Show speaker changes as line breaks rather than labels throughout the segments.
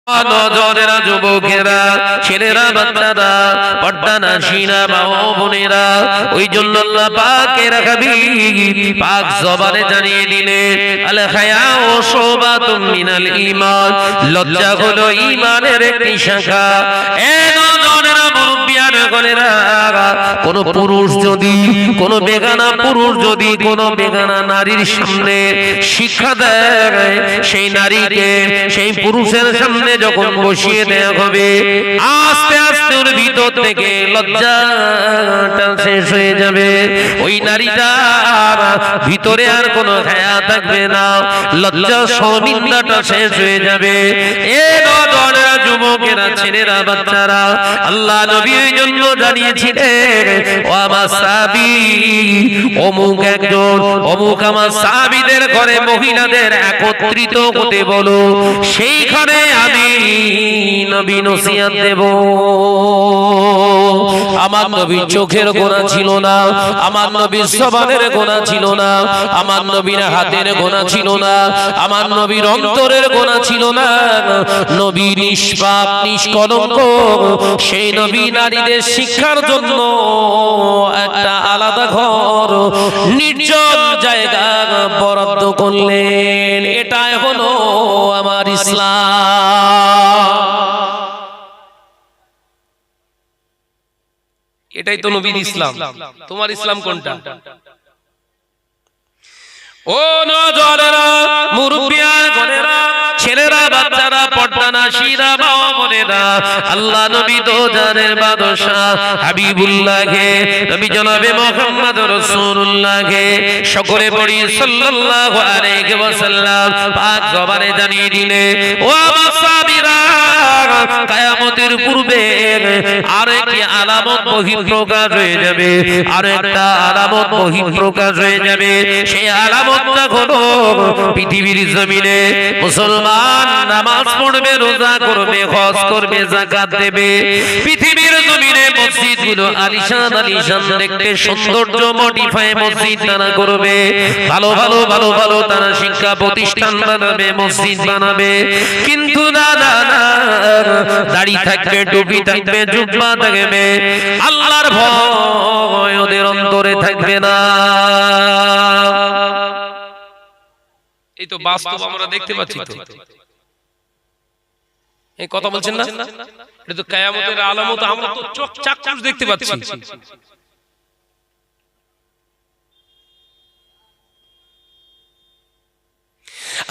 নজরেরা, যুবকেরা, ছেলেরা, বাচ্চারা, পর্দানাশীরা, মা ও বোনেরা, ওই জন্য আল্লাহ পাকের হাবিব পাক জবানে জানিয়ে দিলেন, আল হায়াউ শুবাতুম মিনাল ঈমান, লজ্জা হলো ঈমানের একটি শাখা। এ নজরেরা, মুরব্বিয়ানা গণেরা, কোন পুরুষ যদি, কোন বেগানা পুরুষ যদি কোন বেগানা নারীর সামনে শিক্ষা দেয়, সেই নারীকে সেই পুরুষের সামনে যখন বসিয়ে দেয়া হবে, আস্তে আস্তে ওর ভিতর থেকে লজ্জাটা শেষ হয়ে যাবে। ওই নারীটার ভিতরে আর কোনো হায়া থাকবে না, লজ্জা শর্মিন্দাটা শেষ হয়ে যাবে। এ নজরেরা, যুবকেরা, ছেলেরা, বাচ্চারা, আল্লাহ নবী এই জন্য জানিয়েছিলেন, ও আমার সাহাবী, অমুক একজন, অমুক আমার সাহাবীদের ঘরে মহিলাদের একত্রিত হতে বলো, সেইখানে আমি নবী নসিহত দেব। আমার নবীর চোখের গোনা ছিল না, আমার নবীর জবানের গোনা ছিল না, আমার নবীর হাতের গোনা ছিল না, আমার নবীর অন্তরের গোনা ছিল না। নবী নিষ্পাপ, নিষ্কলঙ্ক, সেই নবী নারীদের শিক্ষার জন্য একটা আলাদা ঘর, নির্জন জায়গা বরাদ্দ করলেন। এটাই হলো আমার ইসলাম, এটাই তো নবীর ইসলাম। তোমার ইসলাম কোনটা? ও নজরেরা, মুরব্বিয়ানা গণেরা, ছেলেরা, বাচ্চারা, পর্দানাশীরা, মা ও বোনেরা, আল্লাহ নবী তো জানের বাদশাহ হাবিবুল্লাহকে, নবী জনাবে মুহাম্মদ রাসূলুল্লাহকে সকলে পড়ি সাল্লাল্লাহু আলাইহি ওয়াসাল্লাম পাক জবানে জানিয়ে দিলে, ও আমার সাহাবীরা, কিয়ামতের পূর্বে আরেকটি আলামত বহিঃপ্রকাশ হয়ে যাবে, আরেকটা আলামত বহিঃপ্রকাশ হয়ে যাবে। সেই আলামতটা হলো পৃথিবীর জমিনে মুসলমান নামাজ পড়বে, রোজা করবে, হজ করবে, যাকাত দেবে, পৃথিবীর জমিনে মসজিদগুলো আলিশান আলিশান দেখতে সৌন্দর্য মডিফাই মসজিদ তারা করবে, ভালো ভালো ভালো ভালো তারা শিক্ষা প্রতিষ্ঠান বানাবে, মসজিদ বানাবে, কিন্তু না না না, দাড়ি থাকবে, টুপি থাকবে, জুব্বা থাকবে, আল্লাহর ভয় ওদের অন্তরে থাকবে না। এই তো বাস্তব আমরা দেখতে পাচ্ছি। তো এই কথা বলছেন না, এটা তো কিয়ামতের আলামত, আমরা তো চোখ চাক্ষুষ দেখতে পাচ্ছি।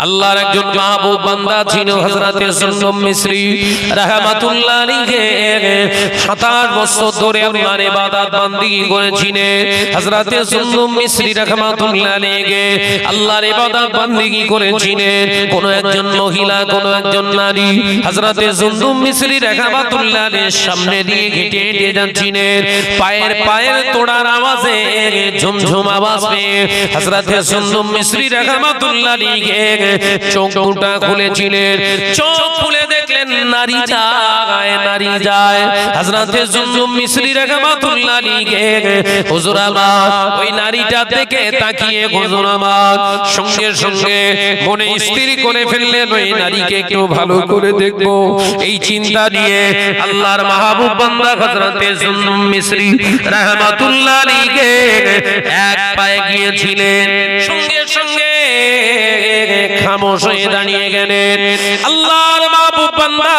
আল্লাহর একজন মাহবুব বান্দা ছিল হযরতে সুন্নুম মিসরি রাহমাতুল্লাহ আলাইহি, 27 বছর ধরে আল্লাহর ইবাদত বান্দিগি করেছিলেন। হযরতে সুন্নুম মিসরি রাহমাতুল্লাহ আলাইহি আল্লাহর ইবাদত বান্দিগি করেছিলেন। কোন একজন মহিলা, কোন একজন নারী হযরতে সুন্নুম মিসরি রাহমাতুল্লাহ আলাইহির সামনে দিয়ে হেঁটে হেঁটে যাচ্ছিলেন, পায়ের তোড়ার আওয়াজে ঝুমঝুম আওয়াজ পেয়ে হযরতে সুন্নুম মিসরি রাহমাতুল্লাহ আলাইহি চোখ দুটা খুলেছিলেন। চোখ খুলে দেখলেন নারী যায়, নারী যায়। হযরতে সুন্নুম মিসরি রাহমাতুল্লাহ আলাইহি, হুজুর আমার, ওই নারীটা থেকে তাকিয়ে হুজুর আমার সঙ্গে সঙ্গে মনে স্থির করে ফেললেন, ওই নারীকে একটু ভালো করে দেখবো। এই চিন্তা নিয়ে আল্লাহর মাহবুব বান্দা হযরতে সুন্নুম মিসরি রাহমাতুল্লাহ আলাইহি এক পায়ে গিয়েছিলেন, সঙ্গে সঙ্গে খামোশ হয়ে দাঁড়িয়ে গেলেন। আল্লাহর মাহবুব বান্দা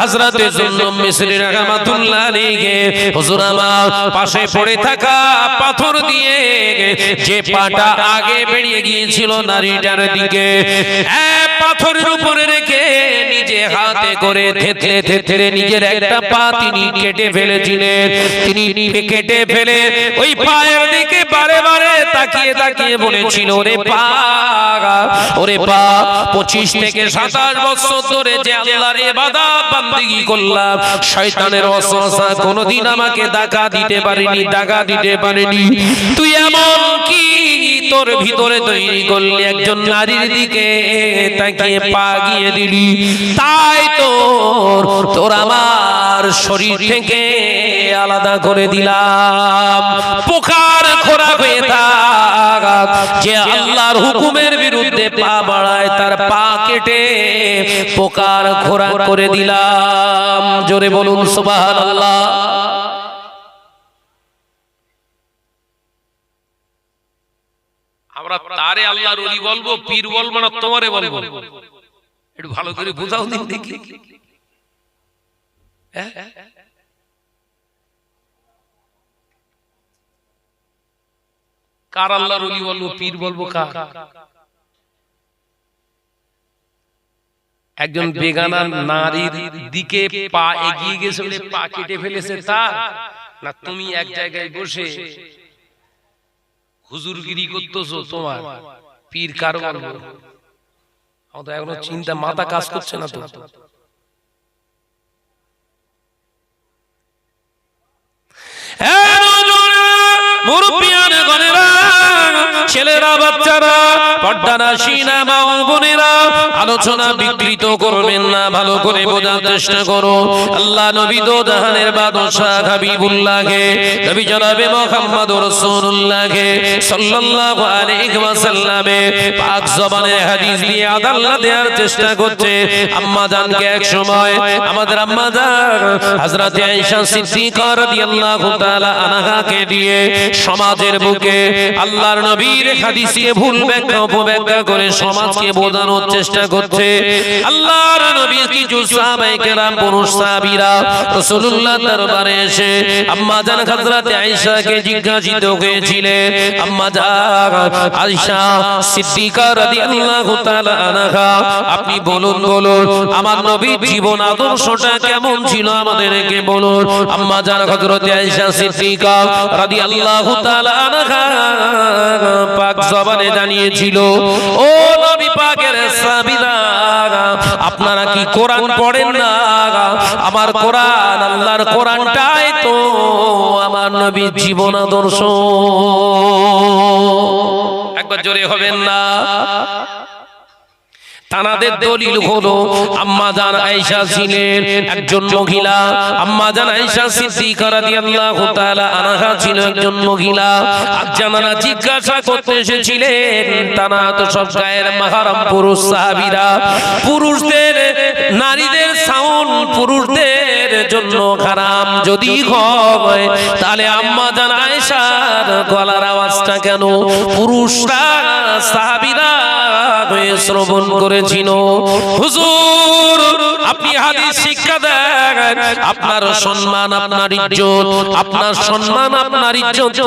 হযরতে সুন্নুম মিসরি রাহমাতুল্লাহ আলাইহি হুজুর আমার পাশে পড়ে থাকা পাথর দিয়ে যে পাটা আগে বেরিয়ে গিয়েছিল নারীটার দিকে, এক পাথরের উপরে রেখে নিজে হাতে করে থেতলে থেতলে নিজের একটা পা তিনি কেটে ফেলেছিলেন। তিনি কেটে ফেলে ওই পায়ের দিকে বারে বারে তাকিয়ে তাকিয়ে বলেছিল, ওরে পা, ওরে পা, 25 থেকে 27 বছর ধরে যে আল্লাহর ইবাদত বান্দিগি করলাম, শয়তানের ওয়াসওয়াসা কোনোদিন আমাকে দাগা দিতে পারেনি, দাগা দিতে পারেনি। তুই এমন কি তোর ভিতরে তৈরি করলি, একজন নারীর দিকে তাকিয়ে পা গিয়ে দিলি, তাই তোর আমার শরীর থেকে আলাদা করে দিলাম। পোকার খোরা হয়ে থাক, যে আল্লাহর হুকুমের বিরুদ্ধে পা বাড়ায় তার পা কেটে পোকার খোরা করে দিলাম। জোরে বলুন সুবহানাল্লাহ। আমরা তারে আল্লাহর ওলি বলবো, পীর বলবো না তোমারে বলবো? একটু ভালো করে বুঝাও দিন দেখি। কার আল্লাহর ওলি বলবো, পীর বলবো কার? একজন বেগানা নারীর দিকে পা এগিয়ে গেছে বলে পা কেটে ফেলেছে তার, না তুমি এক জায়গায় বসে হুজুরগিরি করতেছো তোমার? পীর কার বলবো? আমাদের এখনো চিন্তা মাথা কাজ করছে না তো। ছেলেরা, বাচ্চারা, পর্দানাশীনা মা ও বোনেরা, আলোচনা বিকৃত করবেন না, ভালো করে বোঝার চেষ্টা করো। আল্লাহ নবী দো জাহানের বাদশা হাবিবুল্লাহকে, নবী জনাবে মুহাম্মদুর রাসূলুল্লাহকে সাল্লাল্লাহু আলাইহি ওয়াসাল্লামে পাক জবানে হাদিস দিয়ে আদাল্লাহ দেওয়ার চেষ্টা করছে। আম্মা জানকে এক সময় আমাদের আম্মা জান হযরত আয়েশা সিদ্দিকা রাদিয়াল্লাহু তাআলা আনহাকে দিয়ে সমাজের বুকে আল্লাহর নবীর হাদিসে ভুল ব্যাখ্যা অপব্যাখ্যা করে সমাজকে বোঝানোর চেষ্টা করছে। আল্লাহর নবী কিছু সাহাবায়ে কেরাম, পুরুষ সাহাবীরা রাসূলুল্লাহর দরবারে এসে আম্মা জান হযরত আয়েশাকে জিজ্ঞাসিত হয়েছিলেন, আম্মা জান আয়েশা সিদ্দিকা রাদিয়াল্লাহু তাআলা আনহা, আপনি বলুন আমার নবীর জীবন আদর্শটা কেমন ছিল আমাদেরকে বলুন। আম্মা জান হযরত আয়েশা সিদ্দিকা রাদিয়াল্লাহু তাআলা আনহা পাক জবানে জানিয়েছিল, ও নবী পাকের সাহাবীরা, আপনারা কি কোরআন পড়েন না? আমার কোরআন, আল্লাহর কোরআনটাই তো আমার নবীর জীবন আদর্শ। একবার জোরে হবেন না? তানাদের দলিল হলো আম্মা জান আয়েশা ছিলেন একজন মহিলা। আম্মা জান আয়েশা সিদ্দিকা রাদিয়াল্লাহু তাআলা আনহা ছিল একজন মহিলা। আর জানারা জিজ্ঞাসা করতে এসেছিলেন, তারা তো সব গায়ের মাহরাম পুরুষ সাহাবীরা, পুরুষদের নারীদের সাউন্ড পুরুষদের জন্য হারাম যদি হয়, তাহলে আম্মা জান আয়েশার গলার আওয়াজটা কেন পুরুষরা সাহাবীরা শ্রবণ করেছিল? হুজুর, আপনি হাদিস শিক্ষা দেন, আপনার সম্মান, আপনার ইজ্জত, আপনার সম্মান, আপনার ইজ্জত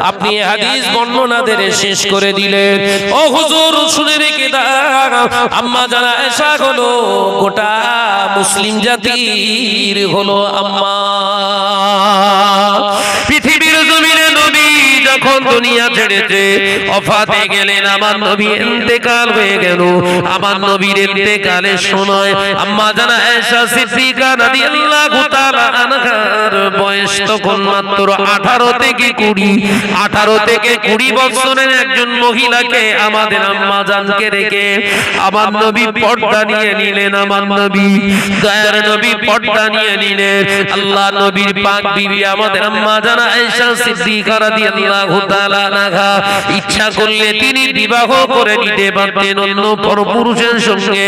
আপনি হাদিস বর্ণনা দিয়ে শেষ করে দিলেন। ও হুজুর, শুনে রেখে দাও, আম্মা জান আয়েশা হলো গোটা মুসলিম জাতির হলো আম্মা। পৃথিবীর জমিনে নবী যখন দুনিয়া ছেড়েছে, ওফাতে গেলেন, আমার নবী ইন্তেকাল হয়ে গেল। আমার নবীর ইন্তেকালের সময় আম্মা জান আয়েশা সিদ্দিকা রাদিয়াল্লাহু তাআলা আনহার বয়স তখন মাত্র 18 থেকে 20 বছরের একজন মহিলাকে আমাদের আম্মা জানকে রেখে আমার নবী পর্দা নিয়ে নিলেন। আমার নবী, দয়ার নবী পর্দা নিয়ে নিলেন। আল্লাহ নবীর পাক বিবি আমাদের আম্মা জান আয়েশা সিদ্দিকা রাদিয়াল্লাহু তাআলা আনহা ইচ্ছা করলে তিনি বিবাহ করে নিতে পারতেন অন্য পরপুরুষের সঙ্গে।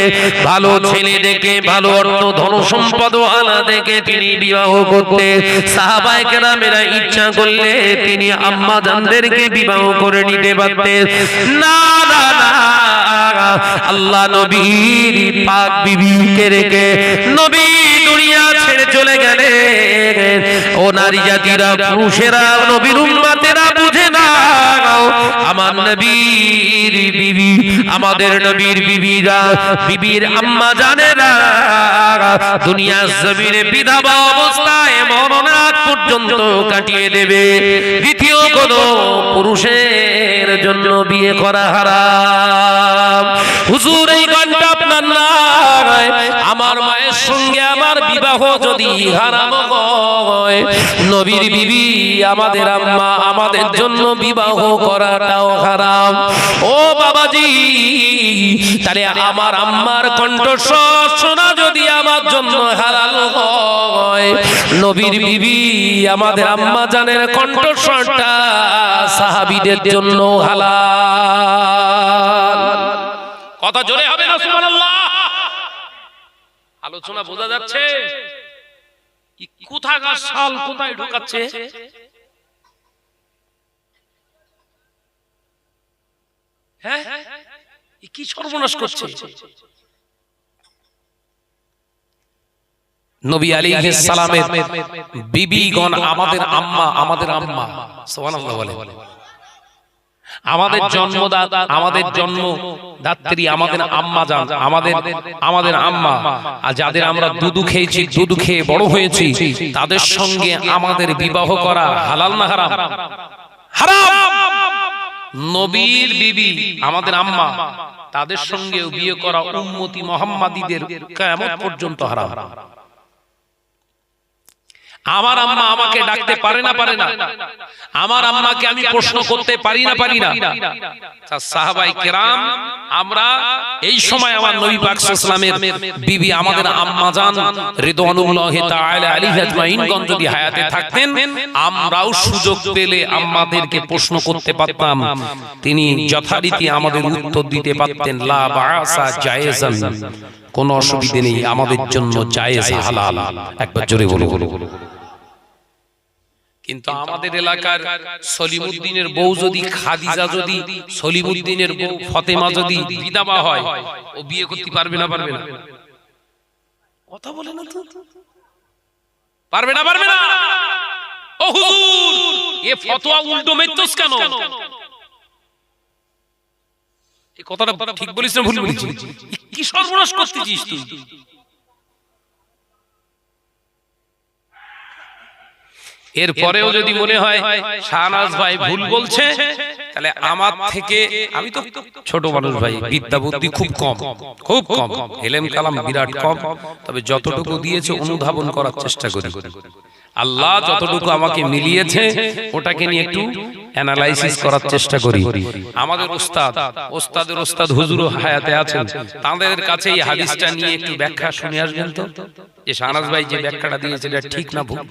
ভালো ছেলে দেখে, ভালো অর্থ ধন সম্পদ আলা দেখে তিনি বিবাহ করতে। সাহাবায়ে কেরামেরা ইচ্ছা করলে তিনি আম্মা জানদেরকে বিবাহ করে নিতে পারতেন। না না না, আল্লাহ নবীর পাক বিবিকে রেখে নবী দুনিয়া ছেড়ে চলে গেলেন। ও নারী জাতিরা, পুরুষেরা, নবীর উম্মতেরা বুঝে না, আমার নবীর বিবি, আমাদের নবীর বিবিরা, বিবির আম্মা জানেরা দুনিয়ার জমিনে বিধবা অবস্থায় মরণাত পর্যন্ত কাটিয়ে দেবে। দ্বিতীয় কোন পুরুষের জন্য বিয়ে করা হারাম। হুজুর, এই গানটা আপনার নয়, আমার মায়ের সঙ্গে আমার বিবাহ যদি হারাম হয়, নবীর বিবি আমাদের আম্মা, আমাদের জন্য বিবাহ করাটাও হারাম। ও বাবাজি, তাহলে আমার আম্মার কণ্ঠস্বর শোনা যদি আমার জন্য হালাল হয়, নবীর বিবি আমাদের আম্মা জানের কণ্ঠস্বরটা সাহাবীদের জন্য হালাল। কথা জোরে হবে না সুবহানাল্লাহ? আলোচনা বোঝা যাচ্ছে? কোথাকার শাল কোথায় ঢোকাচ্ছে? হ্যাঁ, কি সর্বনাশ করছে? নবী আলাইহিস সালামের বিবিগণ আমাদের আম্মা, আমাদের আম্মা, সুবহানাল্লাহ বলে, আমাদের জন্মদাতা, আমাদের জন্মদাত্রী, আমাদের আম্মা জান, আমাদের আম্মা। আর যাদের আমরা দুধু খেয়েছি, দুধু খেয়ে বড় হয়েছি, তাদের সঙ্গে আমাদের বিবাহ করা হালাল না হারাম? হারাম। নবীর বিবি আমাদের আম্মা, তাদের সঙ্গে বিয়ে করা উম্মতি মুহাম্মাদীদের কিয়ামত পর্যন্ত হারাম। আমার আম্মা আমাকে ডাকতে পারে না, পারে না? আমার আম্মাকে আমি প্রশ্ন করতে পারি না, পারি না? সাহাবায়ে কেরাম, আমরা এই সময় আমার নবী পাক সাল্লাল্লাহু আলাইহি ওয়াসাল্লামের বিবি আমাদের আম্মা জান রিদওয়ানুল্লাহি তাআলা আলাইহি আজমাইনগণ যদি হায়াতে থাকতেন, আমরাও সুযোগ পেলে আম্মাদেরকে প্রশ্ন করতে পারতাম, তিনি যথারীতি আমাদের উত্তর দিতে পারতেন লা বাসা জায়েজান, কোনো অসুবিধা নেই, আমাদের জন্য জায়েজ, হালাল। একবার জোরে বলো। কিন্তু আমাদের এলাকার সলিমউদ্দিনের বউ যদি, খাদিজা যদি, সলিমউদ্দিনের বউ ফাতেমা যদি বিধবা হয়, ও বিয়ে করতে পারবে না, পারবে না? কথা বলে না তো? পারবে না, পারবে না? ও হুজুর, এ ফতোয়া উল্টো মেত্তস কেন? এই কথাটা ঠিক বলিস না ভুল বলিস? কি সর্বনাশ করতেছিস তুই? এরপরেও যদি মনে হয় শাহনাজ ভাই ভুল বলছে, তাহলে আমার থেকে, আমি তো ছোট মানুষ ভাই, বিদ্যা বুদ্ধি খুব কম, খুব কম, ইলম কালাম বিরাট কম, তবে যতটুকু দিয়েছে অনুধাবন করার চেষ্টা করি। আল্লাহ যতটুকু আমাকে মিলিয়েছে ওটাকে নিয়ে একটু অ্যানালাইসিস করার চেষ্টা করি। আমাদের ওস্তাদের ওস্তাদ হুজুর হায়াতে আছেন, তাদের কাছে এই হাদিসটা নিয়ে একটু ব্যাখ্যা শুনে আসবেন তো, যে শাহনাজ ভাই যে ব্যাখ্যাটা দিয়েছে এটা ঠিক না ভুল।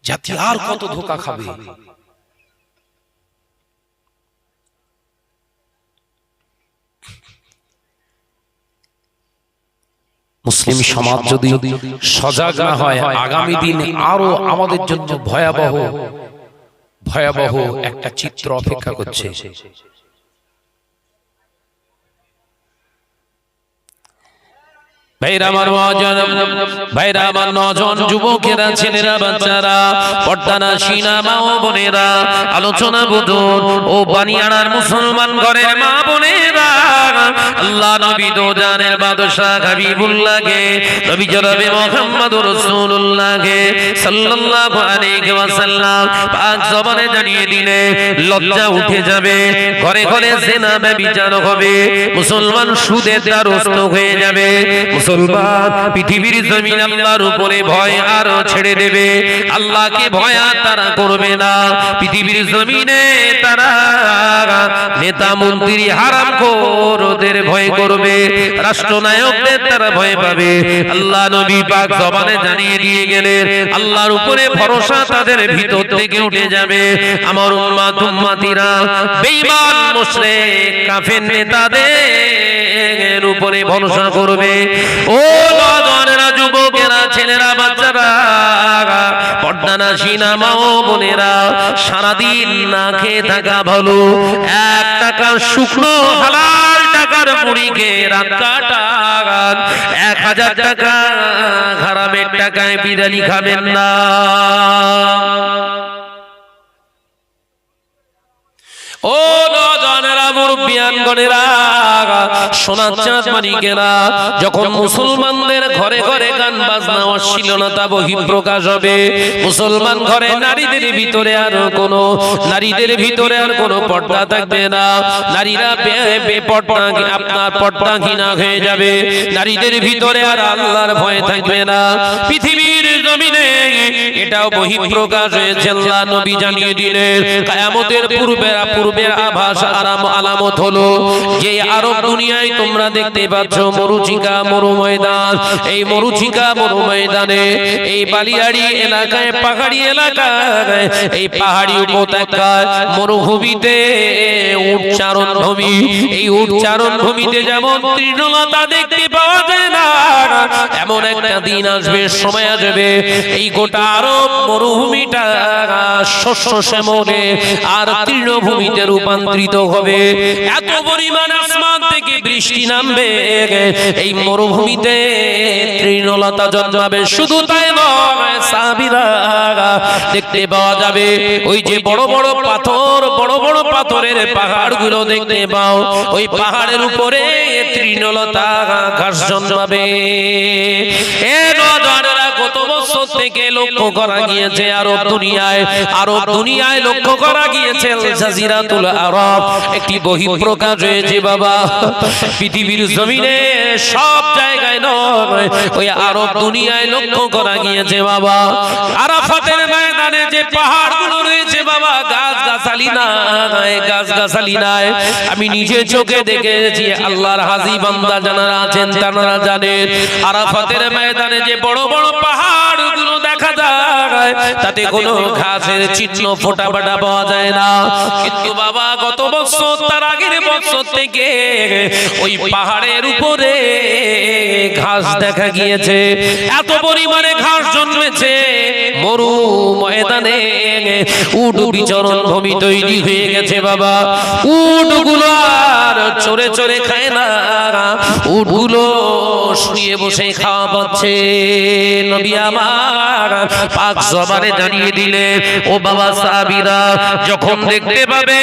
জাতি আর কত ধোঁকা খাবে? মুসলিম সমাজ যদি সজাগ না হয়, আগামী দিন আরো আমাদের জন্য ভয়াবহ ভয়াবহ একটা চিত্র অপেক্ষা করছে। ভাইরা আমার নজন যুবকেরা, ছেলেরা, বাচ্চারা, পর্দানা সিনা মা ও বোনেরা, আলোচনা বুঝুন ও বানিয়ানার মুসলমান ঘরের মা বোনেরা, আল্লাহ নবী দো জানের বাদশা হাবিবুল্লাহকে, নবী জনাবে মুহাম্মদুর রাসূলুল্লাহকে সাল্লাল্লাহু আলাইহি ওয়াসাল্লাম পাক জবানে জানিয়ে দিলে লজ্জা উঠে যাবে, ঘরে ঘরে জিনা ব্যভিচার হবে, মুসলমান সুদের দ্বারস্থ হয়ে যাবে, মুসলমান পৃথিবীর জমিন আল্লাহর উপরে ভয় আর ছেড়ে দেবে, আল্লাহকে ভয় তারা করবে না, পৃথিবীর জমিনে তারা নেতা মন্ত্রী হারামখোরদের ভয় করবে, রাষ্ট্রনায়কদের তারা ভয় পাবে। আল্লাহ নবী পাক জবানে জানিয়ে দিয়ে গেলেন, আল্লাহর উপরে ভরসা তাদের ভিতর থেকে উঠে যাবে। আমার উম্মত উম্মতিরা বেঈমান মুশরিক কাফের নেতাদের উপরে ভরসা করবে। ও নওজওয়ানেরা, যুবকেরা, ছেলেরা, বাচ্চারা, পর্দানা সিনা মা ও বোনেরা, সারাদিন না খেয়ে থাকা ভালো, 1 টাকা শুকনো হালাল টাকার মুড়ি খেয়ে রাত কাটান, 1000 টাকা হারামের টাকায় বিরিয়ানি খাবেন না। ও নওজওয়ানেরা, মুরব্বিয়ানগণেরা, সোনার চাঁদ মানিকেরা, যখন মুসলমানদের ঘরে ঘরে গান বাজনা অশ্লীলতা বহিঃপ্রকাশ হবে, মুসলমান ঘরে নারীদের ভিতরে আর কোনো পর্দা থাকবে না, নারীরা আপনার পর্দাহীনা হয়ে যাবে, নারীদের ভিতরে আর আল্লাহর ভয় থাকবে না, পৃথিবীর জমিনে এটাও বহিঃপ্রকাশ হয়েছে। আল্লাহ নবী জানিয়ে দিলেন কিয়ামতের পূর্বের আভাস আলামত হলো যে আরব দুনিয়ায় তোমরা দেখতে পাচ্ছ মরুচিকা মরুময়দান। এই মরুচিকা মরুময়দানে এই বালিয়াড়ি এলাকায় পাহাড়ি এলাকায় এই পাহাড়ি উপত্যকায় মরুভূমিতে উচ্চারণ ভূমি, এই উচ্চারণ ভূমিতে যেমন তৃণলতা দেখতে পাওয়া যায় না, এমন একটা দিন আসবে, সময় আসবে এই গোটা আরব মরুভূমিটা শস্য শ্যামলে আর তৃণভূমিতে রূপান্তরিত হবে। এত পরিমাণ আসমান থেকে বৃষ্টি নামবে, এই মরুভূমিতে তৃণলতা জন্মাবে। শুধু তাই নয়, সাহাবীরা দেখতে পাওয়া যাবে ওই যে বড় বড় পাথর, বড় বড় পাথরের পাহাড়গুলো দেখতে পাও, ওই পাহাড়ের উপরে তৃণলতা ঘাস জন্মাবে। কত বছর থেকে লক্ষ্য করা গিয়েছে আরব দুনিয়ায় লক্ষ্য করা গিয়েছে জাজিরাতুল আরব একটি বহিঃপ্রকাশ হয়েছে বাবা। পৃথিবীর জমিনে সব জায়গায় নয়, ওই আরব দুনিয়ায় লক্ষ্য করা গিয়েছে বাবা। আরাফাতের ময়দানে যে পাহাড়গুলো রয়েছে বাবা, গাছগাছালি নাই। আমি নিজে চোখে দেখেছি, আল্লাহর হাজি বান্দা যারা আছেন তারা জানেন আরাফাতের ময়দানে যে বড় বড় পাহাড়গুলো দেখা যায় তাতে কোনো ঘাসের চিহ্ন ফোটা ফাটা পাওয়া যায় না। কিন্তু বাবা গত বছর তার আগের বছর থেকে ওই পাহাড়ের উপরে ঘাস দেখা গিয়েছে। এত পরিমাণে ঘাস জন্মেছে, মরু ময়দানে উট বিচরণ ভূমি তৈরি হয়ে গেছে বাবা। উটগুলো আর চড়ে চড়ে খায় না, উটগুলো শুয়ে বসে খাওয়া পাচ্ছে। নবী আমার পাক জবানে জানিয়ে দিলে, ও বাবা সাহাবীরা যখন দেখতে পাবে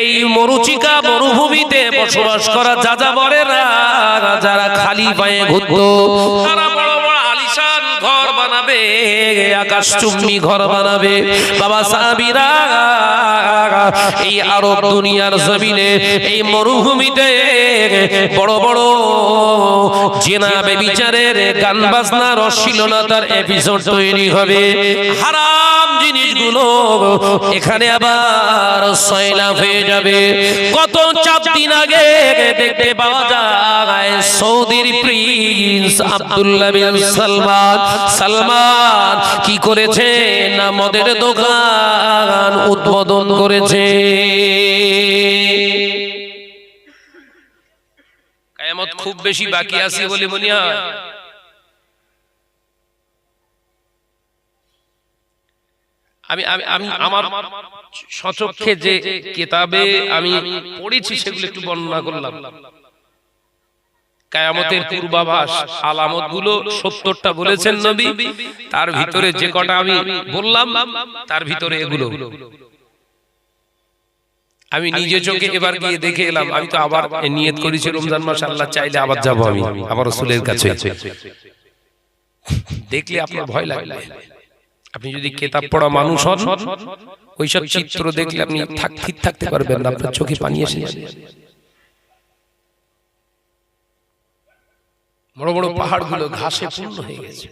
এই মরুচিকা মরুভূমিতে বসবাস করা যাযাবরেরা যারা খালি পায়ে ঘুরতো, তারা বড় বড় আলিশান ঘর বানাবে, আকাশচুম্বী ঘর বানাবে। বাবা সাহাবীরা এই আরব দুনিয়ার জমিনে এই মরুভূমিতে বড় বড় জেনা বেবিচারের গান বাজনার অশ্লীলতার এপিসোড তৈরি হবে। হারাম জিনিসগুলো এখানে আবার সয়লাভ হয়ে যাবে। কত 4 দিন আগে দেখতে পাওয়া যায় সৌদির প্রিন্স আব্দুল্লাহ বিন সালমান কি করেছে না, মদের দোকান উদ্বোধন করেছে। কিয়ামত খুব বেশি বাকি আছে বলে মনে হয়। আমি আমার সচক্ষে যে কিতাবে আমি পড়েছি সেগুলো একটু বর্ণনা করলাম। কিয়ামতের পূর্বাভাস আলামতগুলো 70টা বলেছেন নবী, তার ভিতরে যে কটা আমি বললাম তার ভিতরে এগুলো। আমি নিজে চোখে এবার গিয়ে দেখে এলাম। আমি তো আবার নিয়ত করেছি রমজান মাস আল্লাহ চাইলে আবার যাব আমি আবার রাসূলের কাছে। দেখলে আপনার ভয় লাগবে। আপনি যদি কিতাব পড়া মানুষ হন, ওইসব চিত্র দেখলে আপনি ঠিক থাকতে পারবেন না, আপনার চোখে পানি এসে যাবে। বড় বড় পাহাড়গুলো ঘাসে পূর্ণ হয়ে গেছে।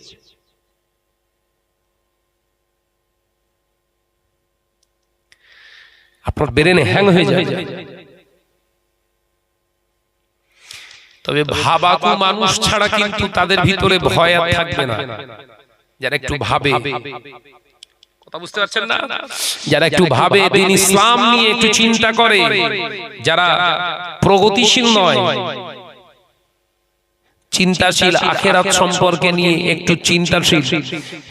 আপনার ব্রেনে হ্যাং হয়ে যাবে। তবে ভাবাকু মানুষ ছাড়া কিন্তু তাদের ভিতরে ভয় আর থাকবে না। যারা একটু ভাবে, কথা বুঝতে পারছেন না, যারা একটু ভাবে দিন ইসলাম নিয়ে একটু চিন্তা করে, যারা প্রগতিশীল নয়, চিন্তাশীল, আখিরাত সম্পর্কে নিয়ে একটু চিন্তাশীল,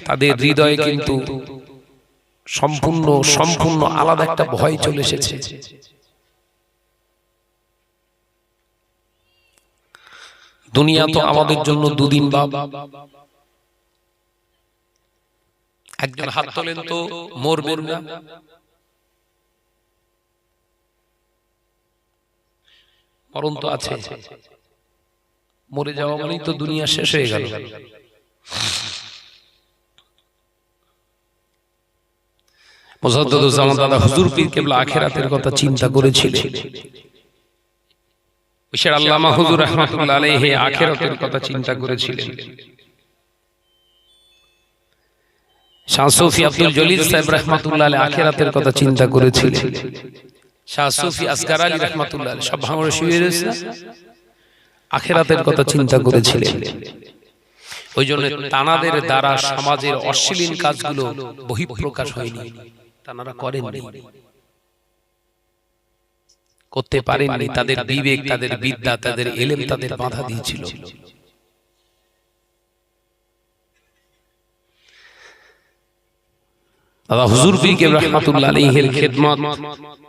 তাদের হৃদয়ে কিন্তু সম্পূর্ণ আলাদা একটা ভয় চলে এসেছে। দুনিয়া তো আমাদের জন্য দুদিন বাপ। একজন হাত তোলেন তো, মরবেন না? মরণ তো আছে, মরে যাওয়া মানেই তো দুনিয়া শেষ হয়ে গেল। মুজাদ্দিদুজ্জামান দাদা হুজুর পীর কেবলা আখিরাতের কথা চিন্তা করেছিলেন। বিশেষ আল্লামা হুজুর রাহমাতুল্লাহ আলাইহি আখিরাতের কথা চিন্তা করেছিলেন। শাহ সুফি আব্দুল জলিল সাহেব রাহমাতুল্লাহ আলাইহি আখিরাতের কথা চিন্তা করেছিলেন। শাহ সুফি আসগার আলী রাহমাতুল্লাহ আলাইহি সব ভাঙড়ে শুয়ে রয়েছে, আখিরাতের কথা চিন্তা করেছিলেন। ওই জন্য তানাদের দ্বারা সমাজের অশ্লীল কাজগুলো বহিঃপ্রকাশ হয়নি, তানারা করেননি, করতে পারেননি। তাদের বিবেক, তাদের বিদ্যা, তাদের ইলম তাদের বাধা দিয়েছিল। দাদা হুজুর পীর কেবলা রাহমাতুল্লাহ আলাইহির খিদমত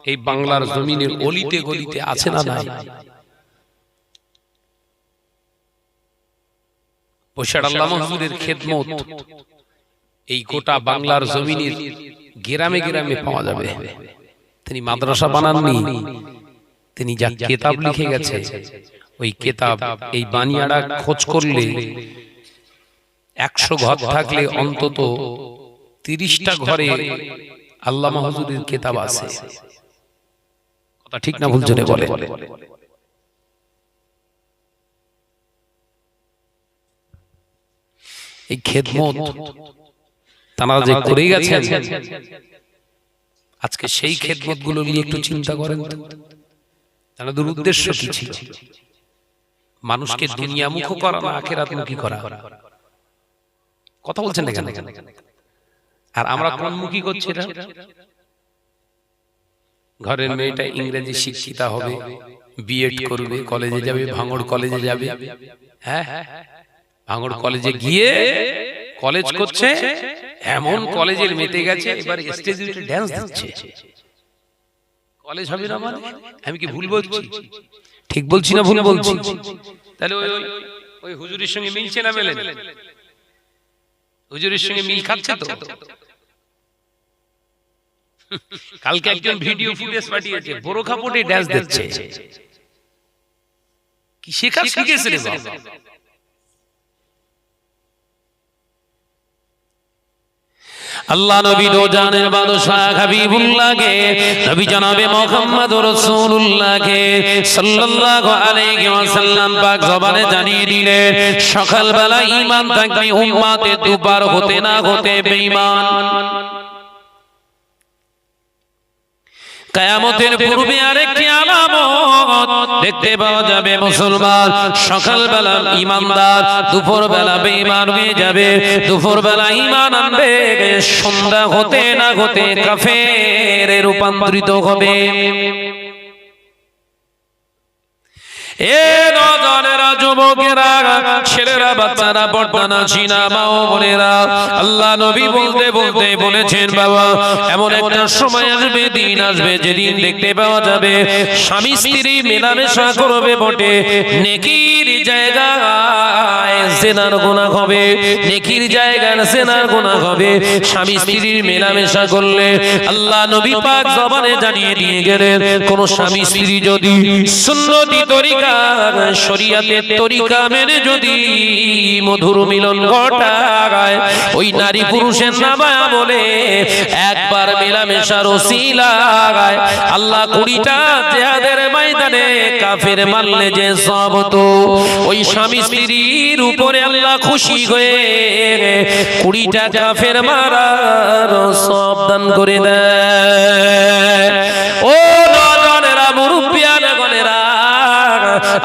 এই বাংলার জমিনের অলিতে গলিতে আছে না নাই? পয়সার আল্লামা হুজুরের খিদমত এই গোটা বাংলার জমিনের গ্রামে গ্রামে পাওয়া যাবে। তিনি মাদ্রাসা বানাননি, তিনি যা কিতাব লিখে গেছে ওই কিতাব এই বানিয়াড়া খোঁজ করলে 100 ঘর থাকলে অন্তত 30টা ঘরে আল্লামা হুজুরের কিতাব আছে। কথা ঠিক না ভুল জোরে বলে। এই খিদমত তারা যে করে গেছেন, আজকে সেই খিদমত গুলো নিয়ে একটু চিন্তা করেন তো। তাদের উদ্দেশ্য কি ছিল? মানুষকে দুনিয়ামুখী করা না আখিরাতমুখী করা? কথা বলছেন না কেন? আর আমরা কোন মুখী করছি? ঘরের মেয়েটা ইংরেজি শিক্ষিতা হবে, বিএড করবে, কলেজে যাবে, ভাঙড় কলেজে যাবে। হ্যাঁ, ভাঙড় কলেজে গিয়ে কলেজ করছে, এমন কলেজের মেতে গেছে এবার স্টেজে উঠে ড্যান্স দিচ্ছে। কলেজ হবে না মানে? আমি কি ভুল বলছি? ঠিক বলছি না ভুল বলছি? তাহলে ওই হুজুরের সঙ্গে মিলছে না মেলে? হুজুরের সঙ্গে মিল খাচ্ছে তো। কালকে একজন ভিডিও ফুটেজ পাঠিয়েছে, বোরখা পরে ড্যান্স দিচ্ছে। কি শেখা শিখেছে রে বাবা? আল্লাহ নবী দো জানের বাদশাহ হাবিবুল্লাহকে, নবী জনাবে মুহাম্মদুর রাসূলুল্লাহকে সাল্লাল্লাহু আলাইহি ওয়াসাল্লাম পাক জবানে জানিয়ে দিলেন, সকালবেলা ঈমান থাকবে উম্মতে, দুবার হতে না হতে বেঈমান। কিয়ামতের পূর্বে আরেকটি আলামত দেখতে পাওয়া যাবে, মুসলমান সকালবেলা ঈমানদার, দুপুরবেলা বেঈমান হয়ে যাবে। দুপুরবেলা ঈমান আনবে, সন্ধ্যা হতে না হতে কাফেরে রূপান্তরিত হবে। এ নওজওয়ানেরা, যুবকেরা, ছেলেরা, বাচ্চারা, পর্দানা চিনা মা ও বোনেরা, আল্লাহ নবী বলতে বলতে বলেছেন, বাবা এমন একটা সময় আসবে, দিন আসবে, যেদিন দেখতে পাওয়া যাবে স্বামী স্ত্রী মেলামেশা করবে বটে, নেকির জায়গায় জিনার গুনাহ হবে, নেকির জায়গায় জিনার গুনাহ হবে। স্বামী স্ত্রীর মেলামেশা করলে আল্লাহ নবী পাক জবানে জানিয়ে দিয়ে গেলেন, কোন স্বামী স্ত্রী যদি সুন্নতি তরিকা, শরীয়তের তরিকা মেনে যদি মধুর মিলন ঘটায়, ওই নারী পুরুষের নামায়া বলে একবার মেলামেশার ওসিলায় আল্লাহ 20টা জিহাদের ময়দানে কাফের মারলে যে সওয়াব হতো, ওই স্বামী স্ত্রীর উপরে আল্লাহ খুশি হয়ে 20টা কাফের মারার সওয়াব দান করে দেয়। ও নওজওয়ানেরা, মুরব্বিয়ানা গণেরা,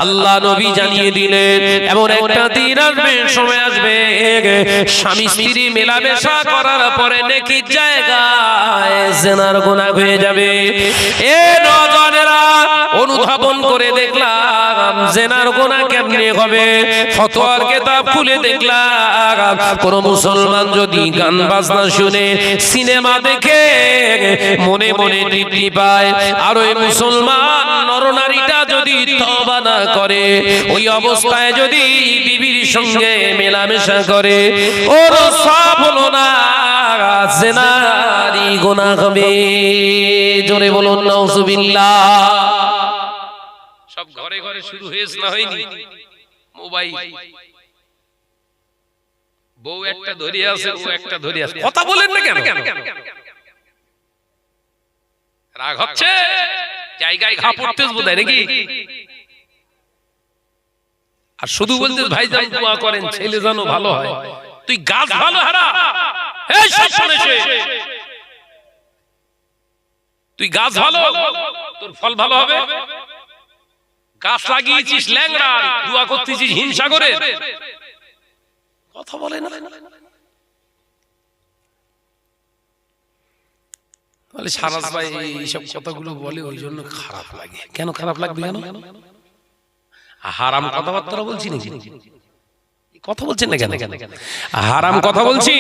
আল্লাহ নবী জানিয়ে দিলেন, এমন একটা দিন আসবে, সময় আসবে, স্বামী স্ত্রী মেলামেশা করার পরে নেকির জায়গায় জিনার গুনাহ হয়ে যাবে। এ নওজওয়ানেরা, অনুধাবন করে দেখলাম জিনার গুনাহ কেমনে হবে। ফতোয়ার কিতাব খুলে দেখলাম, কোন মুসলমান যদি গান বাজনা শুনে, সিনেমা দেখে মনে মনে তৃপ্তি পায়, আর ওই মুসলমান নরনারীটা যদি তওবা না করে, ওই অবস্থায় যদি বিবির সঙ্গে মেলামেশা করে, ওর সওয়াব হলো না, জিনারই গুনাহ হবে। জোরে বলুন নাউজুবিল্লাহ। সব ঘরে ঘরে শুরু হয়েছে না হয়নি? মোবাইল, বউ একটা ধরে আছে, ও একটা ধরে আছে, কথা বলেন না কেন? রাগ হচ্ছে? জায়গায় ঘা পড়তেছ বোধহয় নাকি? আর শুধু বলতেছ ভাই জান দোয়া করেন ছেলে যেন ভালো হয়। তুই গাছ ভালো হারা, এই সব শুনেছে তুই গাছ ভালো তোর ফল ভালো হবে, গাছ লাগিয়েছিস ল্যাংড়া দোয়া করতেছিস হিংসা করে, কথা বলে না। বলে সারাস ভাই এইসব কথাগুলো বলে ওই জন্য খারাপ লাগে। কেন খারাপ লাগবে? কেন হারাম কথাবার্তা বলছি নাকি? কথা বলছেন না কেন? হারাম কথা বলছি।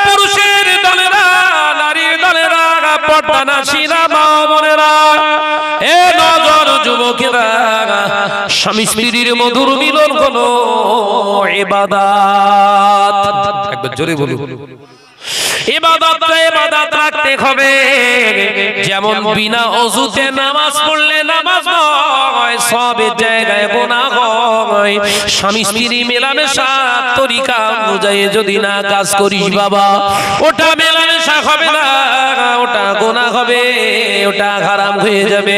পুরুষের দলেরা, নারীর দলেরা, পর্দানাশীরা, মা বোনেরা, এ নজর যুবকেরা, স্বামী স্ত্রীর মধুর মিলন হলো ইবাদত। একবার জোরে বলুন, ইবাদত রাখতে হবে। যেমন বিনা ওযুতে নামাজ পড়লে নামাজ নয়, সবের জায়গায় গুনাহ হয়। স্বামী স্ত্রী মেলামেশা তরিকা অনুযায়ী যদি না কাজ করিস বাবা, ওটা মেলামেশা হবে না, ওটা গুনাহ হবে, ওটা হারাম হয়ে যাবে।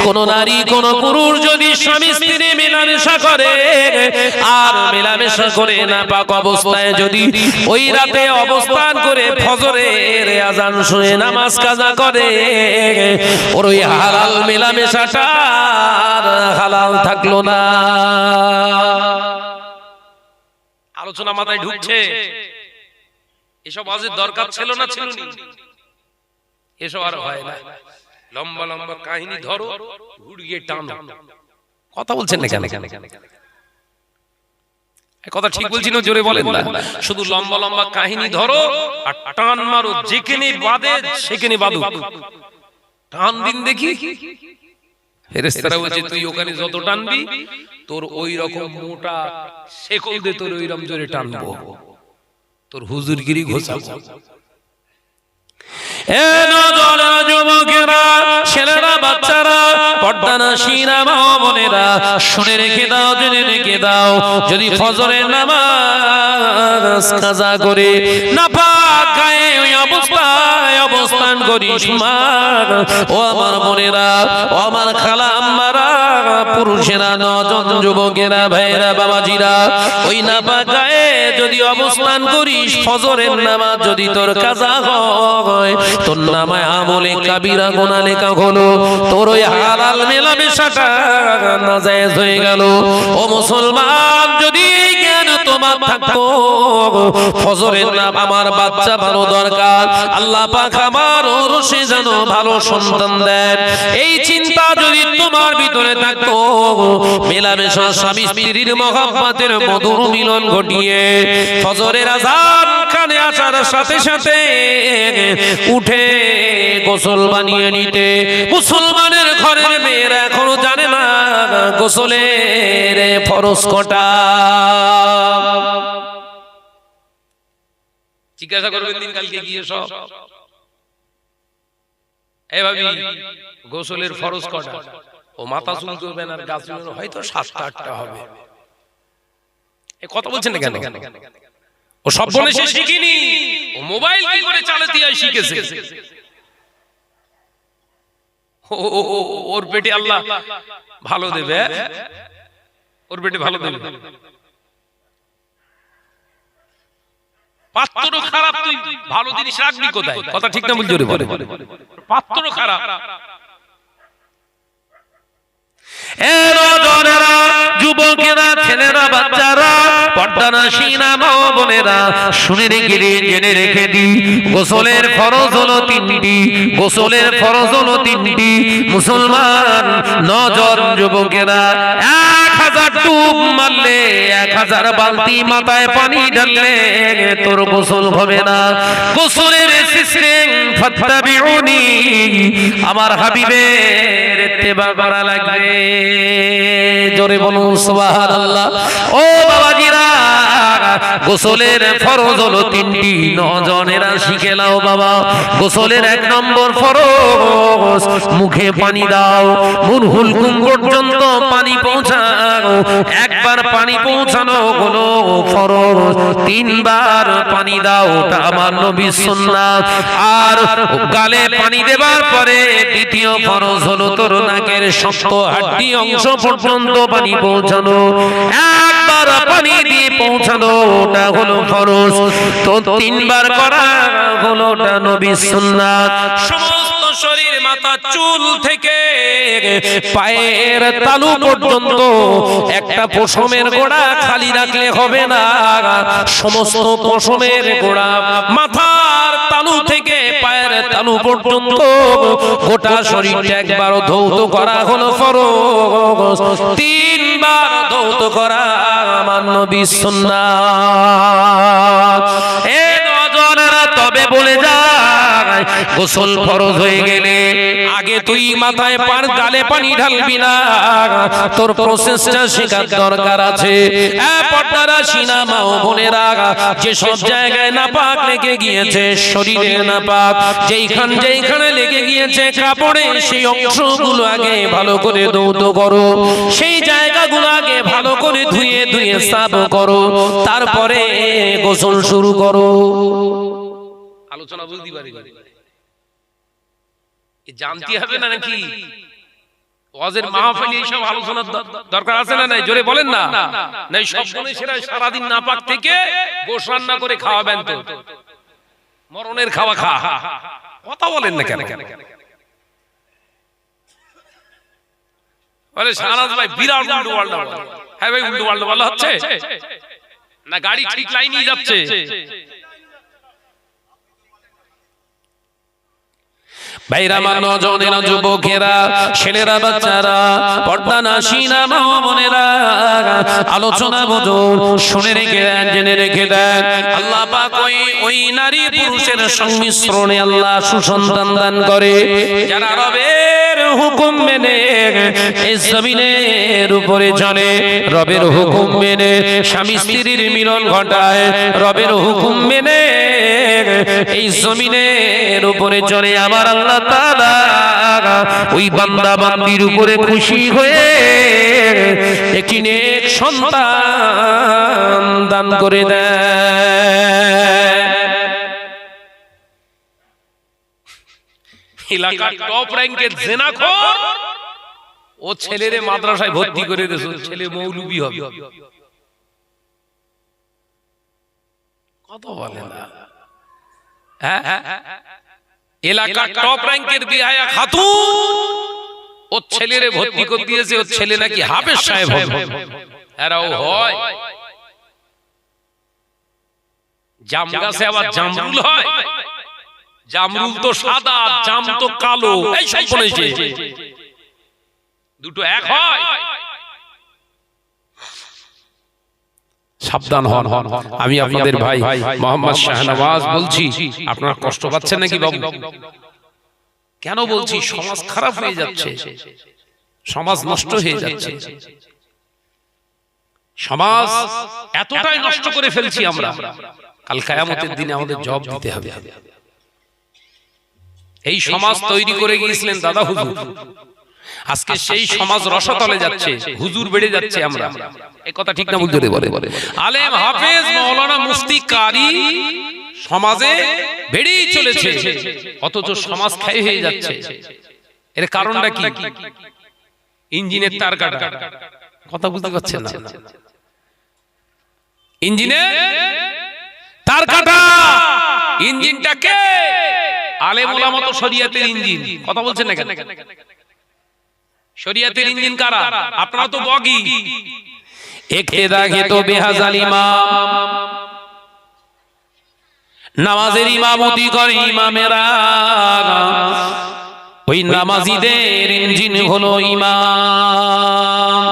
কোন নারী কোন পুরুষ যদি স্বামী স্ত্রী মেলামেশা করে আর মেলামেশা করে নাপাক অবস্থায় যদি ওই রাতে অবস্থান করে ফজরের আযান শুনে নামাজ কাজা করে, ওর ওই হালাল মেলামেশাটা হালাল থাকলো না। আলোচনা মাথায় ঢুকছে? এসব আজের দরকার ছিল না, ছিল না? এসব আর হয় না। লম্বা লম্বা কাহিনী ধরো, ঘুরিয়ে টানো। কথা বলছেন না কেন? কথা ঠিক বলছি না? জোরে বলেন না। শুধু লম্বা লম্বা কাহিনী ধরো আর টান মারো, যেখানে বাদে সেখানে বাদু, টান দিন দেখি। ফেরেশতারা বলছে তুই ওখানে যত টানবি তোর ওই রকম মোটা শেকল দিয়ে তোর ওইরকম জোরে টানবো, তোর হুজুরগিরি ঘোষাবো। এ নজরা যুবকেরা, ছেলেরা, বাচ্চারা, পর্দানাশীরা, মা বোনেরা, শুনে রেখে দাও, জেনে রেখে দাও। যদি ফজরের নামাজ কাজা করে নাপাক গায়ে ওই অবস্থায় অবস্থান করিস মা, ও আমার বোনেরা, ও আমার খালা আম্মারা, পুরুষেরা, নজন যুবকেরা, ভাইয়েরা, বাবাজিরা, ওই নাপাক গায়ে যদি অবস্থান করিস, ফজরের নামাজ যদি তোর কাজা হয়, তোর নামায় আমলে কাবিরা গুনাহ লেখা হলো, তোর ওই হালাল মেলামেশাটা নাজায়েজ হয়ে গেল। ও মুসলমান, যদি এই জ্ঞান তোমার থাকতো, ফজরের নাম আমার বাচ্চা ভালো দরকার, আল্লাহ পাক আমার ওরসে যেন ভালো সন্তান দেন, এই চিন্তা যদি তোমার ভিতরে থাকতো, মেলামেশা স্বামী স্ত্রীর মহব্বতের মধুর মিলন ঘটিয়ে ফজরের আযান কানে আসার সাথে সাথে উঠে গোসল বানিয়ে নিতে। মুসলমানের ঘরের মেয়েরা এখনো জানে না গোসলের ফরজ কটা। জিজ্ঞাসা করবেন দিন কালকে গিয়ে সব, এ ভাবি গোসলের ফরজ কটা? ও মাথা চুল করবেন আর গাছ হয়তো 7টা 8টা হবে। এ কথা বলছেন না কেন? ও সব বলে সে শিখিনি, ও মোবাইল কি করে চালাতে হয় শিখেছে। ওর পেটে আল্লাহ ভালো দেবে, ওর পেটে ভালো দেবে। পাত্র খারাপ, তুই ভালো জিনিস রাখবি কোথায়? কথা ঠিক না বলছি? পাত্র খারাপ। যুবকেরা, ছেলেরা, বাচ্চারা, পর্দানাশীরা, মা বোনেরা, শুনে রেখে দিন, জেনে রেখে দিন, গোসলের ফরজ হলো 3টি, গোসলের ফরজ হলো 3টি। মুসলমান নজন যুবকেরা, 1000 ডুব মারলে, 1000 বালতি মাথায় পানি ঢাললে তোর গোসল হবে না। গোসলের সিস্টেম ফাত্তাবিউনি, আমার হাবিবের ইত্তেবা করা লাগবে। জোরে বলুন সুবহানাল্লাহ। ও বাবাজিরা, গোসলের ফরজ হলো 3টি, নজনেরা শিখে নাও বাবা। গোসলের 1 নম্বর ফরজ, মুখে পানি দাও, মুনহুল কুম পর্যন্ত পানি পৌঁছাও। একবার পানি পৌঁছানো হলো ফরজ, 3 বার পানি দাও, ওটা আমার নবীর সুন্নাত। আর গালে পানি দেবার পরে দ্বিতীয় ফরজ হলো তোর নাকের শক্ত হাড্ডি অংশ পর্যন্ত পানি পৌঁছানো। একবার পানি দিয়ে পৌঁছানো, ওটা হলো ফরজ, তো 3 বার করা হলো ওটা নবীর সুন্নাত। সমস্ত শরীর মাথা চুল থেকে পায়ের তালু পর্যন্ত একটা পশমের গোড়া খালি রাখলে হবে না, সমস্ত পশমের গোড়া মাথার তালু থেকে পায়ের তালু পর্যন্ত গোটা শরীরটা একবার ধৌত করা হলো ফরজ, 3 বার ধৌত করা আমার নবীর সুন্নাত। এ নজরেরা তবে বলে যায় গোসল ফরজ হয়ে গেলে আগে তুই মাথায় গালে পানি ঢালবি না, তোর প্রসেসটা শেখার দরকার আছে। পর্দারা সিনা মা ও বোনেরা, যে সব জায়গায় নাপাক লেগে গিয়েছে, শরীরে নাপাক যেইখানে লেগে গিয়েছে কাপড়ে, সেই অংশগুলো আগে ভালো করে ধৌত করো, সেই জায়গাগুলো আগে ভালো করে ধুয়ে ধুয়ে সাফ করো, তারপরে গোসল শুরু করো। আলোচনা বুঝতে পারি জানতে হবে না নাকি? ওয়াজের মাহফিলে এইসব আলোচনার দরকার আছে না নাই? জোরে বলেন না। নাই সব গুলো সেরা সারাদিন নাপাক থেকে গোশ রান্না করে খাওয়াবেন তো, মরণের খাওয়া খা, কথা বলেন না কেন? বলে শাহনাজ ভাই বিরাট উল্টো পাল্টা। হ্যাঁ ভাই, উল্টো পাল্টা বলা হচ্ছে না, গাড়ি ঠিক লাইনেই যাচ্ছে। ভাইরা আমার, নজনেরা, যুবকেরা, ছেলেরা, বাচ্চারা, পর্দা নাসিনা মা বোনেরা, আলোচনা বুঝুন, শুনে রেখে দেন, জেনে রেখে দেন। আল্লাহ পাক ওই নারী পুরুষের সংমিশ্রণে আল্লাহ সুসন্তান দান করে যারা রবের হুকুম মেনে এই জমিনের উপরে চলে, রবের হুকুম মেনে স্বামী স্ত্রীর মিলন ঘটায়, রবের হুকুম মেনে এই জমিনের উপরে চলে। আমার আল্লাহ তাআলা ওই বান্দা বান্দির উপরে খুশি হয়ে একটি নেক সন্তান দান করে দেয়। এলাকার টপ র‍্যাঙ্কের জেনাখোর ও ছেলেরে মাদ্রাসায় ভর্তি করে দিয়েছে, ছেলে মৌলবি হবে। কত বলে না? এলাকার টপ র‍্যাঙ্কের বিহায়া খাতুন ও ছেলেরে ভর্তি করে দিয়েছে, ও ছেলে নাকি হাফেজ সাহেব হবে। এরাও হয় জাম গাছে আবার জামরুল হয়, জামরুল তো সাদা, জাম তো কালো, এই সব বলেছে, দুটো এক হয়। সাবধান হন। আমি আপনাদের ভাই মোহাম্মদ শাহনওয়াজ বলছি, আপনারা কষ্ট পাচ্ছেন নাকি বাবু? কেন বলছি? সমাজ খারাপ হয়ে যাচ্ছে, সমাজ নষ্ট হয়ে যাচ্ছে, সমাজ এতটাই নষ্ট করে ফেলছি আমরা, কাল কিয়ামতের দিনে আমাদের জবাব দিতে হবে। এই সমাজ তৈরি করে গিয়েছিলেন দাদা হুজুর, আজকে সেই সমাজ রসাতলে যাচ্ছে, হুজুর বেড়ে যাচ্ছে। আমরা এই কথা ঠিক না ভুল? যদি বলে আলেম, হাফেজ, মাওলানা, মুফতি, কারি সমাজে বেড়েই চলেছে, অথচ সমাজ ক্ষয় হয়ে যাচ্ছে। এর কারণটা কি? ইঞ্জিনের তার কাটা। কথা বুঝতে পারছেন না? ইঞ্জিনের তার কাটা, ইঞ্জিনটাকে আলেম ওলামা তো শরিয়াতের ইঞ্জিন। কথা বলছেন না কেন? শরিয়াতের ইঞ্জিন কারা? আপনারা তো বগি। ইক্তেদা কে তো বেহাজাল ইমাম, নামাজের ইমামতি করে ইমামেরা, ওই নামাজীদের ইঞ্জিন হলো ইমাম।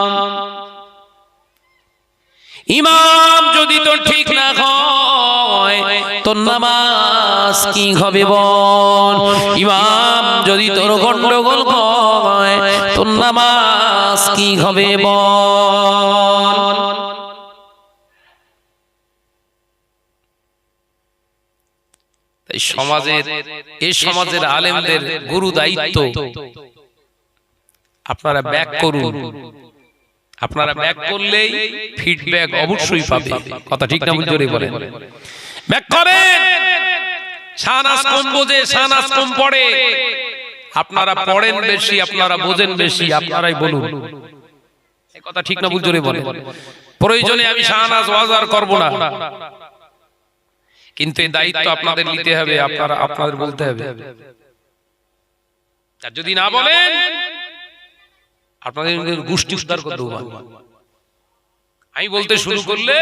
ইমাম যদি তো ঠিক না হয় তো নামাজ কি হবে বল? ইমাম যদি তোর গন্ডগোল হয় তো নামাজ কি হবে বল? তাই সমাজের আলেমদের গুরু দায়িত্ব আপনারা ব্যাক করুন। আপনারা ব্যাক করলেই ফিডব্যাক অবশ্যই পাবে। কথা ঠিক না ভুল? জোরে বলেন। ব্যাক করেন। শাহনাজ কম বোঝে, শাহনাজ কম পড়ে। আপনারা পড়েন বেশি, আপনারা বোঝেন বেশি, আপনারাই বলুন। এই কথা ঠিক না ভুল? জোরে বলেন। প্রয়োজনে আমি শাহনাজ ওয়াজ আর করব না, কিন্তু এই দায়িত্ব আপনাদের নিতে হবে, আপনাদের বলতে হবে। আর যদি না বলেন আপনাদের গোষ্ঠী উদ্ধার করে দেবো। আমি বলতে শুরু করলে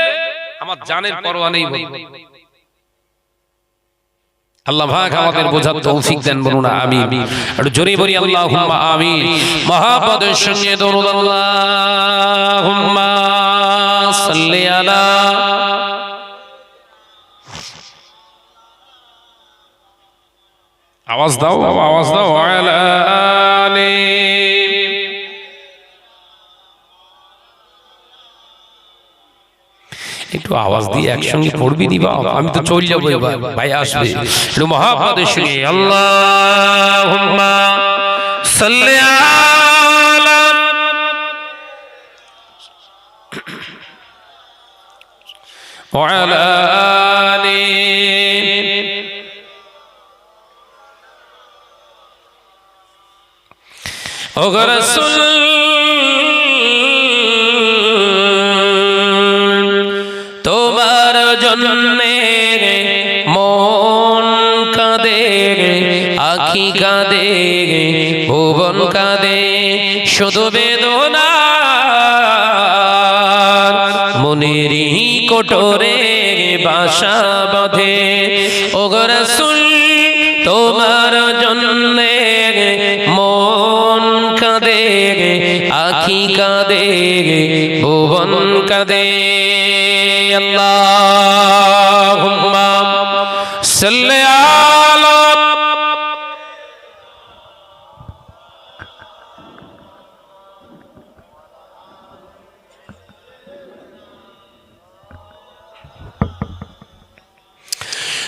আমার জানের পরোয়া নেই। আল্লাহ পাক আমাদের বোঝার তৌফিক দেন, বলুন আমিন। একটু জোরে বলি আল্লাহুম্মা আমিন। মহাপদের সঙ্গে দরুদ আল্লাহুম্মা সাল্লি আলা আওয়াজ দাও আলা আলি। একটু আওয়াজ দিয়ে একসঙ্গে পড়বি নি বাবা, আমি তো চলে যাবো এবার, ভাই আসবে। একটু মহাপদের সঙ্গে আল্লাহুম্মা সাল্লি আলা ওয়ালা আলি। ও রাসূল তোমার জন্যে মন কাঁদে, আখি কাঁদে, ভুবন কাঁদে, শুধু বেদনা মনেরই কোটরে বাসা বাঁধে। ও রাসূল তোমার জন্যে মন কাঁদে, আখি কাঁদে, ভুবন কাঁদে। আল্লাহুম্মা সাল্লি আলা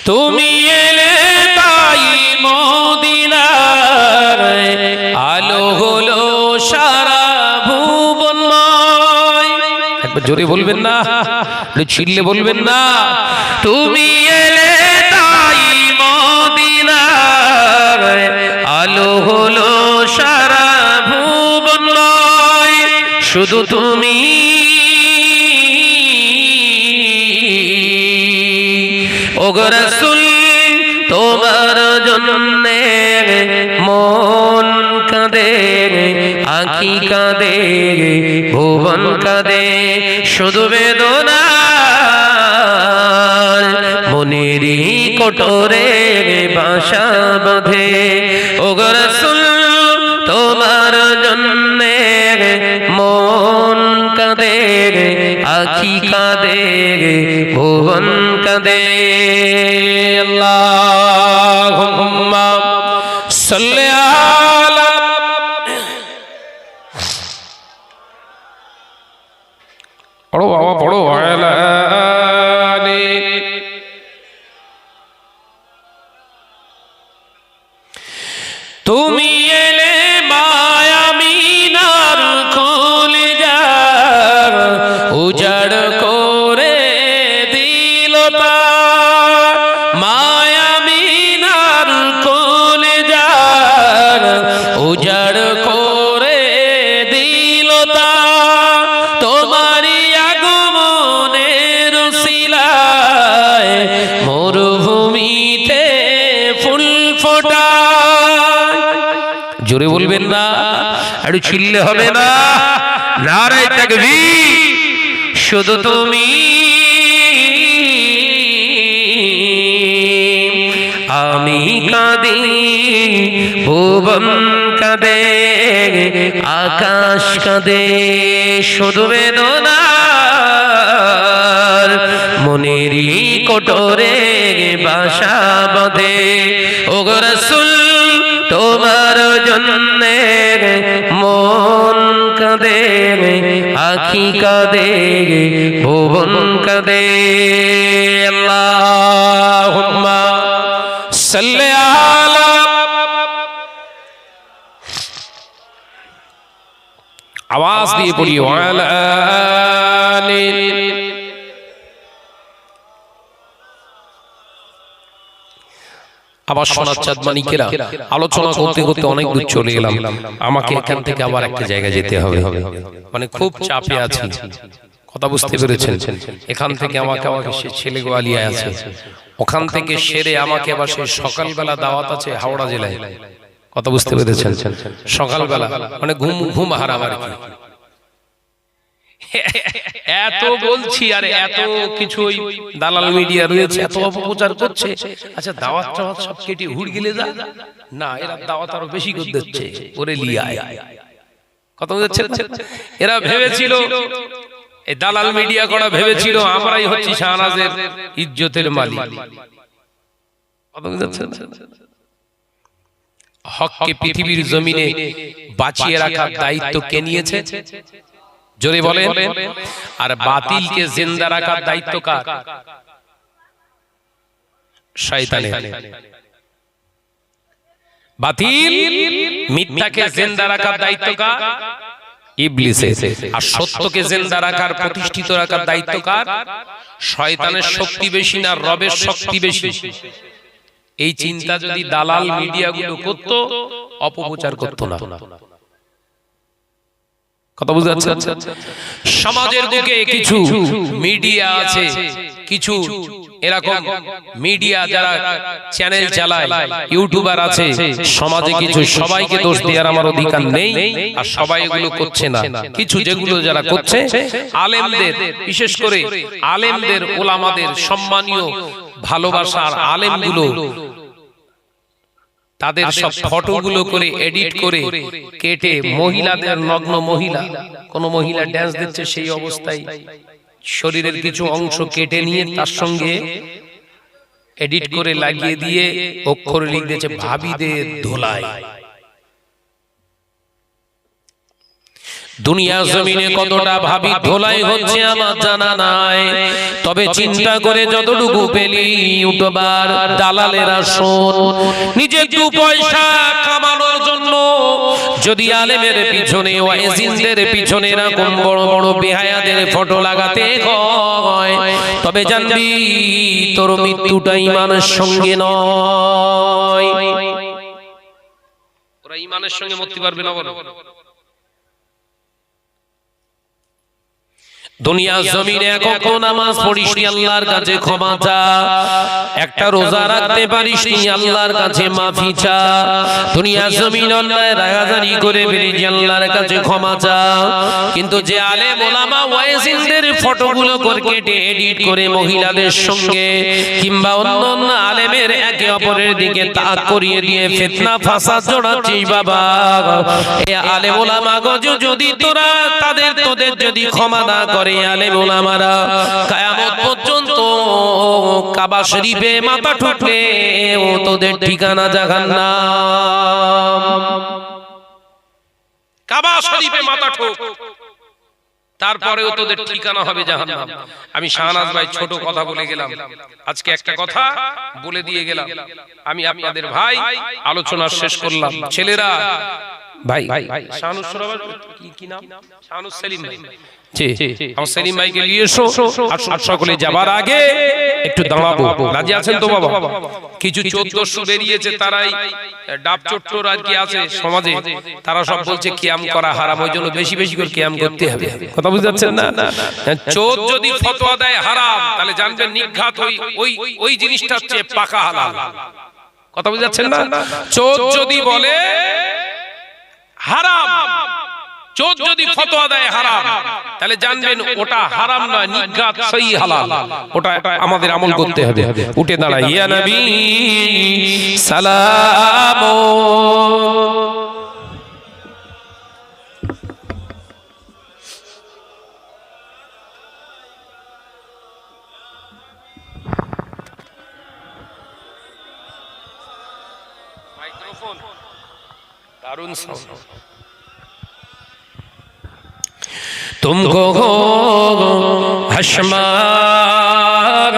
তুমি এলে তাই মদিনার আলো হলো সারা ভুবনময়। একবার জোরে বলবেন না, ছিললে বলবেন না। তুমি এলে তাই মদিনার আলো হলো সারা ভুবনময়। শুধু তুমি ও রাসূল তোমার জন্যে মন কাঁদে, আখি কাঁদে, ভুবন কাঁদে, শুধু বেদনা মনেরই কোটরে বাসা বাঁধে। ও রাসূল তোমার জন্যে মন কাঁদে, আখি কাঁদে, ভুবন কাঁদে। আল্লাহুম্মা সাল্লি আলা পড়ো বাবা পড়ো আলা আলি। তুমি এলে মায়া মিনার খুলে যা, উজাড় করে দিল তার। মায়া মিনার খুলে যা, উজাড় করে দিল তার। তোমারই আগমনের উসিলায় মরুভূমিতে ফুল ফোটায়। জোরে বলবেন না, একটু চিল্লে হবে না। নারে তাকবীর। শুধু তুমি আমি কাঁদি, ভুবন কাঁদে, আকাশ কাঁদে, শুধু বেদনা মনেরই কোটরে বাসা বাঁধে। ও রাসূল তোমার জন্যে মন কাঁদে, আখি কাঁদে, ভুবন কাঁদে। আল্লাহুম্মা সাল্লি আলা আওয়াজ দিয়ে পড়ি ওয়ালা আলি। আবার সোনার চাঁদ মানিকেরা আলোচনা করতে করতে অনেক দূর চলে গেলাম। আমাকে এখান থেকে আবার একটা জায়গায় যেতে হবে, মানে খুব চাপে আছি। কথা বুঝতে পেরেছেন? এখান থেকে আমাকে সে ছেলে গোয়ালিয়ায় আছে, ওখান থেকে সেরে আমাকে আবার সেই সকালবেলা দাওয়াত আছে হাওড়া জেলায়। কথা বুঝতে পেরেছেন? সকালবেলা মানে ঘুম হারাম আর কি। এত বলছি আর এত কিছু দালাল মিডিয়া রয়েছে, এত অপপ্রচার করছে। আচ্ছা দাওয়াত টাওয়াত সব কেটে হুড় গেলে যা না, এরা দাওয়াত আরো বেশি করে দিচ্ছে ওরে লিয়ায়। কথা বুঝছেন? এরা ভেবেছিল, এই দালাল মিডিয়া করা ভেবেছিল আমরাই হচ্ছি শাহনাজের ইজ্জতের মালিক। কথা বুঝছেন? হককে পৃথিবীর জমিনে বাঁচিয়ে রাখার দায়িত্ব কে নিয়েছে? জোরে বলেন। আর বাতিলকে জিন্দা রাখার দায়িত্ব কার? শয়তানের। বাতিল মিথ্যাকে জিন্দা রাখার দায়িত্ব কার? ইবলিসের। আর সত্যকে জিন্দা রাখার, প্রতিষ্ঠিত রাখার দায়িত্ব কার? শয়তানের শক্তি বেশি না রবের শক্তি বেশি? এই চিন্তা যদি দালাল মিডিয়াগুলো করত, অপপ্রচার করত না। কথা বুঝতে পারছেন? সমাজের বুকে কিছু মিডিয়া আছে, কিছু এরকম মিডিয়া যারা চ্যানেল চালায়, ইউটিউবার আছে সমাজে কিছু, সবাইকে দোষ দেওয়ার আমার অধিকার নেই, আর সবাই এগুলো করছে না। কিছু যেগুলো যারা করছে, আলেমদের, বিশেষ করে আলেমদের, ওলামাদের সম্মানীয় ভালোবাসার আলেমগুলো তাদের সব ফটোগুলো করে এডিট করে কেটে, মহিলাদের নগ্ন মহিলা, কোন মহিলা ড্যান্স দিচ্ছে সেই অবস্থায় শরীরের কিছু অংশ কেটে নিয়ে তার সঙ্গে এডিট করে লাগিয়ে দিয়ে অক্ষরে লিখে দিয়েছে ভাবিদের ধোলায়। দুনিয়া জমিনে কতটা ভাবি ধোলাই হচ্ছে আমার জানা নাই, তবে চিন্তা করে যতটুকু পেলি ইউটিউবার দালালেরা শোন, নিজের দু পয়সা কামানোর জন্য যদি আলেমের পিছনে, ওয়াইজিনদের পিছনে এরকম বড় বড় বেহায়াদের ফটো লাগাতে হয়, তবে জানবি তোর মৃত্যুটা ঈমানের সঙ্গে নয়। ওরা ঈমানের সঙ্গে মরতে পারবে না বলো? দুনিয়া জমিনে কখনো নামাজ পড়িস নি, আল্লাহর কাছে ক্ষমা চা। একটা রোজা রাখতে পারিস নি, আল্লাহর কাছে মাফি চা। দুনিয়া জমিন অন্যায় রাগাজানি করে ফেলিস, আল্লাহর কাছে ক্ষমা চা। কিন্তু যে আলেম ওলামা ওয়াইজিনদের ফটোগুলো করে কেটে এডিট করে মহিলাদের সঙ্গে কিংবা অন্য আলেমের একে অপরের দিকে তাক করিয়ে দিয়ে ফিতনা ফাসাদ জড়াচ্ছিস বাবা, এই আলেম ওলামা গজ যদি তোরা তোদের যদি ক্ষমা না করে, আলেম ওলামারা কিয়ামত পর্যন্ত কাবা শরীফে মাথা ঠুকলে ও তোদের ঠিকানা জাহান্নাম। কাবা শরীফে মাথা ঠুক, তারপরেও তোদের ঠিকানা হবে জাহান্নাম। আমি শাহনাজ ভাই ছোট কথা বলে গেলাম, আজকে একটা কথা বলে দিয়ে গেলাম। আমি আপনাদের ভাই আলোচনা শেষ করলাম। ছেলেরা ভাই শাহানুস সরোবর কি নাম? শাহানুস সেলিম ভাই, আমার সেলিম ভাইকে নিয়ে এসো। আর সকলে যাবার আগে একটু দাঁড়াবো, রাজি আছেন তো বাবা? কিছু 1400 বেরিয়েছে, তারাই ডাব চট্টর আর কি আছে সমাজে, তারা সব বলছে কিয়াম করা হারাম, ওই জন্য বেশি বেশি করে কিয়াম করতে হবে। কথা বুঝতে পারছেন না? চোর যদি ফতোয়া দেয় হারাম, তাহলে জানবেন নিঘাত ওই জিনিসটা হচ্ছে পাকা হালাল। কথা বুঝতে পারছেন না? চোর যদি বলে হারাম, চোর যদি ফতোয়া দেয় হারাম, তাহলে জানবেন ওটা হারাম নয়, নিঘাত সহি হালাল। ওটা আমাদের আমল করতে হবে। উঠে দাঁড়াই, ইয়া নবী সালাম। মাইক্রোফোন দারুণ সাউন্ড। तुमको हशमात